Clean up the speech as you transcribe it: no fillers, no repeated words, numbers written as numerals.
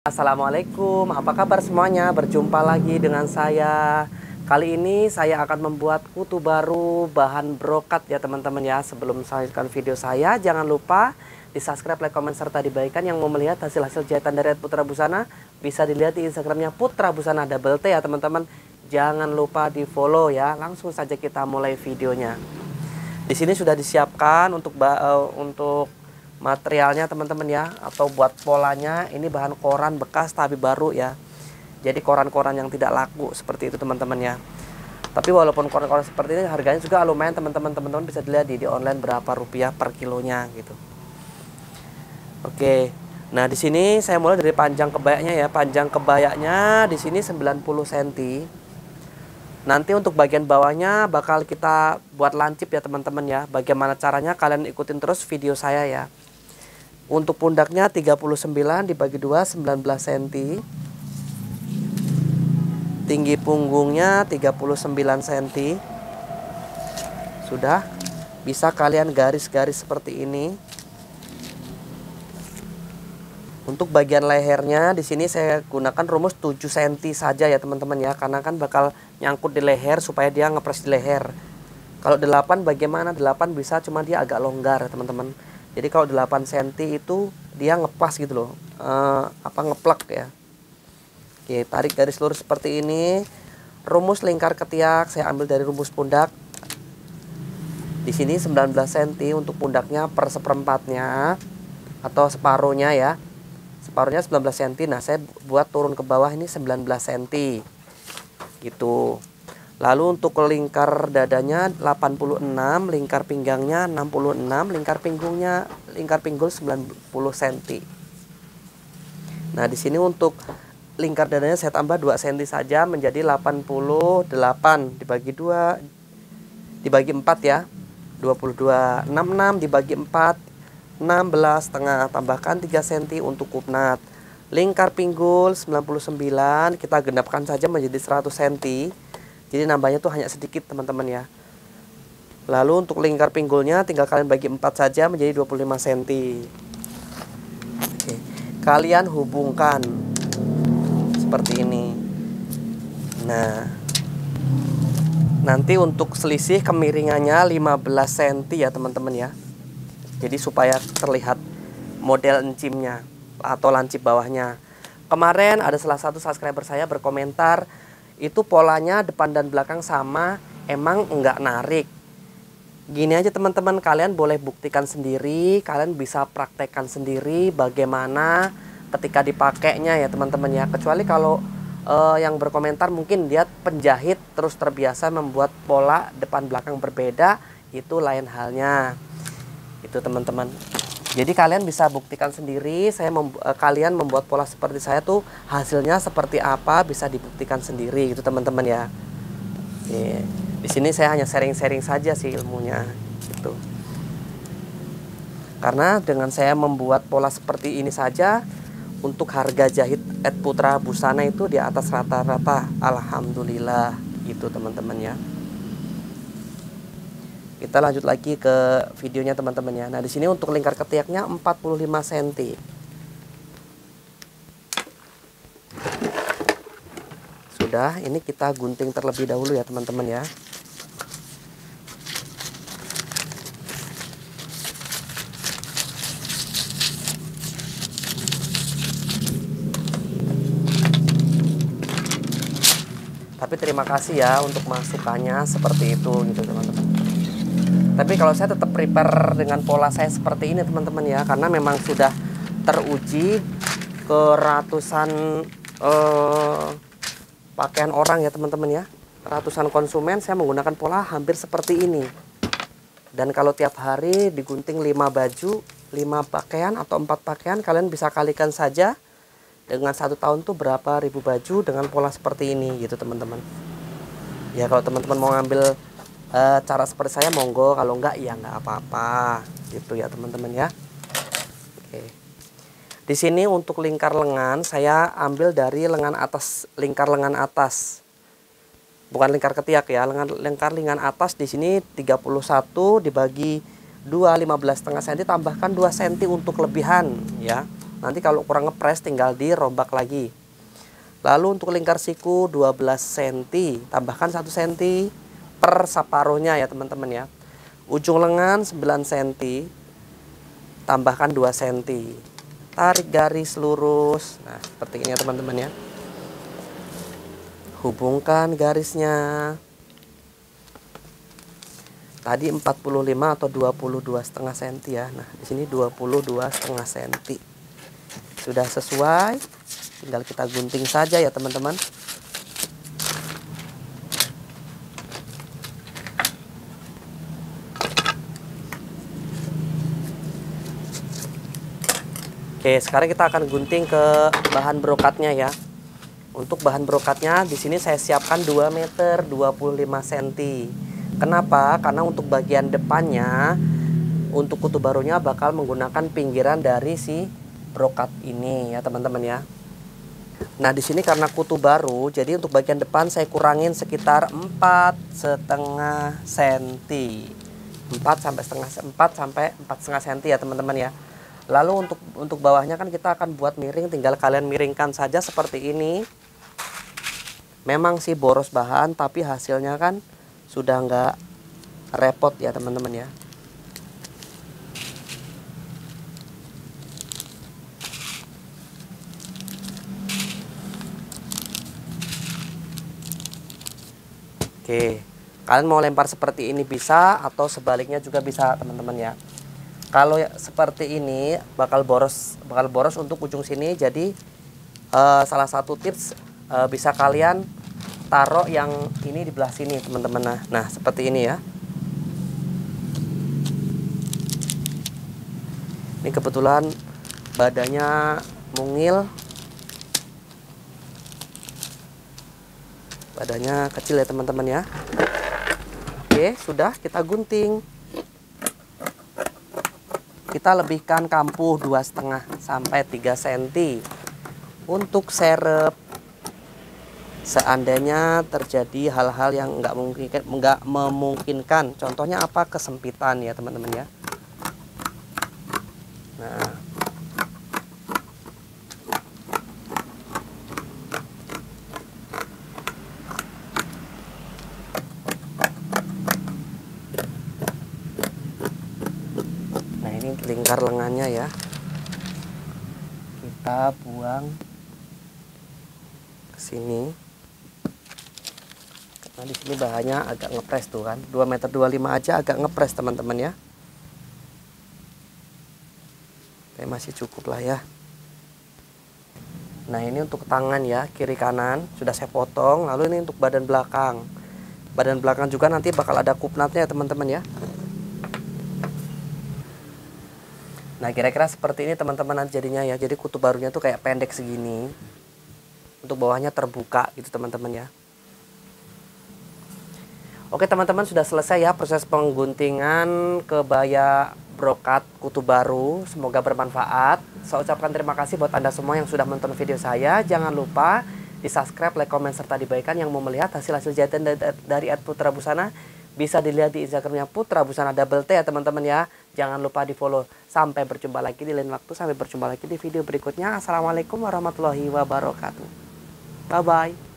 Assalamualaikum, apa kabar semuanya? Berjumpa lagi dengan saya. Kali ini saya akan membuat kutu baru bahan brokat ya teman-teman ya. Sebelum saya lanjutkan video saya, jangan lupa di subscribe, like, komen, serta dibagikan. Yang mau melihat hasil-hasil jahitan dari Putra Busana bisa dilihat di Instagramnya Putra Busana double T ya teman-teman. Jangan lupa di follow ya. Langsung saja kita mulai videonya. Di sini sudah disiapkan untuk materialnya teman-teman ya, atau buat polanya. Ini bahan koran bekas tapi baru ya, jadi koran-koran yang tidak laku seperti itu teman-teman ya. Tapi walaupun koran-koran seperti ini harganya juga lumayan teman-teman bisa dilihat di online berapa rupiah per kilonya gitu. Oke, nah di sini saya mulai dari panjang kebayanya ya. Panjang kebayanya di sini 90 cm. Nanti untuk bagian bawahnya bakal kita buat lancip ya teman-teman ya. Bagaimana caranya kalian ikutin terus video saya ya. Untuk pundaknya 39 dibagi 2 19 cm. Tinggi punggungnya 39 cm. Sudah bisa kalian garis-garis seperti ini. Untuk bagian lehernya di sini saya gunakan rumus 7 cm saja ya teman-teman ya, karena kan bakal nyangkut di leher supaya dia ngepres di leher. Kalau 8 bagaimana? 8 bisa, cuma dia agak longgar teman-teman. Jadi kalau 8 cm itu dia ngepas gitu loh, ngeplak ya. Oke, tarik garis lurus seperti ini. Rumus lingkar ketiak saya ambil dari rumus pundak. Di sini 19 cm untuk pundaknya per seperempatnya atau separuhnya ya. Separuhnya 19 cm. Nah, saya buat turun ke bawah ini 19 cm. Gitu. Lalu untuk lingkar dadanya 86, lingkar pinggangnya 66, lingkar pinggul 90 cm. Nah, di sini untuk lingkar dadanya saya tambah 2 cm saja menjadi 88 dibagi 2 dibagi 4 ya. 22. 66 dibagi 4 16 setengah, tambahkan 3 cm untuk kupnat. Lingkar pinggul 99 kita genapkan saja menjadi 100 cm. Jadi nambahnya tuh hanya sedikit teman-teman ya. Lalu untuk lingkar pinggulnya tinggal kalian bagi 4 saja menjadi 25 cm. Oke. Kalian hubungkan seperti ini. Nah, nanti untuk selisih kemiringannya 15 cm ya teman-teman ya. Jadi supaya terlihat model encimnya atau lancip bawahnya. Kemarin ada salah satu subscriber saya berkomentar, itu polanya depan dan belakang sama, emang enggak narik. Gini aja teman-teman, kalian boleh buktikan sendiri, kalian bisa praktekkan sendiri bagaimana ketika dipakainya ya teman-teman ya. Kecuali kalau yang berkomentar mungkin dia penjahit terus terbiasa membuat pola depan belakang berbeda, itu lain halnya. Itu teman-teman. Jadi kalian bisa buktikan sendiri. Kalian membuat pola seperti saya tuh hasilnya seperti apa bisa dibuktikan sendiri gitu teman-teman ya. Oke. Di sini saya hanya sharing-sharing saja sih ilmunya gitu. Karena dengan saya membuat pola seperti ini saja, untuk harga jahit Putra Busana itu di atas rata-rata. Alhamdulillah gitu teman-teman ya. Kita lanjut lagi ke videonya teman-teman ya. Nah, di sini untuk lingkar ketiaknya 45 cm. Sudah, ini kita gunting terlebih dahulu ya teman-teman ya. Tapi terima kasih ya untuk masukannya seperti itu gitu teman-teman. Tapi kalau saya tetap prepare dengan pola saya seperti ini teman-teman ya, karena memang sudah teruji ke ratusan pakaian orang ya teman-teman ya. Ratusan konsumen saya menggunakan pola hampir seperti ini. Dan kalau tiap hari digunting 5 baju, 5 pakaian atau 4 pakaian, kalian bisa kalikan saja dengan 1 tahun tuh berapa ribu baju dengan pola seperti ini gitu teman-teman. Ya kalau teman-teman mau ngambil cara seperti saya monggo, kalau enggak ya enggak apa-apa gitu ya teman-teman ya. Oke. Di sini untuk lingkar lengan saya ambil dari lengan atas, lingkar lengan atas. Bukan lingkar ketiak ya, lingkar lengan atas di sini 31 dibagi 2 15,5 cm, tambahkan 2 cm untuk kelebihan ya. Nanti kalau kurang ngepres tinggal dirombak lagi. Lalu untuk lingkar siku 12 cm, tambahkan 1 cm per separuhnya ya teman-teman ya. Ujung lengan 9 cm, tambahkan 2 cm. Tarik garis lurus. Nah, seperti ini ya teman-teman ya. Hubungkan garisnya. Tadi 45 atau 22,5 cm ya. Nah, di sini 22,5 cm. Sudah sesuai, tinggal kita gunting saja ya teman-teman. Oke, sekarang kita akan gunting ke bahan brokatnya ya. Untuk bahan brokatnya di sini saya siapkan 2 meter 25 cm. Kenapa? Karena untuk bagian depannya, untuk kutu barunya bakal menggunakan pinggiran dari si brokat ini ya teman-teman ya. Nah di sini karena kutu baru, jadi untuk bagian depan saya kurangin sekitar 4,5 cm. 4 sampai 4,5 cm ya teman-teman ya. Lalu untuk bawahnya kan kita akan buat miring, tinggal kalian miringkan saja seperti ini. Memang sih boros bahan, tapi hasilnya kan sudah nggak repot ya teman-teman ya. Oke, kalian mau lempar seperti ini bisa, atau sebaliknya juga bisa teman-teman ya. Kalau seperti ini bakal boros untuk ujung sini. Jadi salah satu tips bisa kalian taruh yang ini di belah sini teman-teman. Nah seperti ini ya. Ini kebetulan badannya mungil, badannya kecil ya teman-teman ya. Oke, sudah kita gunting. Kita lebihkan kampuh 2,5 sampai 3 cm untuk serep. Seandainya terjadi hal-hal yang nggak memungkinkan, contohnya apa, kesempitan ya teman-teman ya. Nah, ini lingkar lengannya ya. Kita buang ke sini. Nah, di sini bahannya agak ngepres tuh kan. 2,25 meter aja agak ngepres teman-teman ya. Oke, masih cukup lah ya. Nah, ini untuk tangan ya, kiri kanan sudah saya potong. Lalu ini untuk badan belakang. Badan belakang juga nanti bakal ada kupnatnya ya teman-teman ya. Nah, kira-kira seperti ini teman-teman nanti jadinya ya. Jadi kutu barunya tuh kayak pendek segini. Untuk bawahnya terbuka gitu teman-teman ya. Oke teman-teman, sudah selesai ya proses pengguntingan kebaya brokat kutu baru. Semoga bermanfaat. Saya ucapkan terima kasih buat Anda semua yang sudah menonton video saya. Jangan lupa di subscribe, like, komen, serta dibagikan. Yang mau melihat hasil-hasil jahitan dari Putra Busana bisa dilihat di Instagramnya Putra Busana double T ya teman-teman ya. Jangan lupa di follow. Sampai berjumpa lagi di lain waktu. Sampai berjumpa lagi di video berikutnya. Assalamualaikum warahmatullahi wabarakatuh. Bye bye.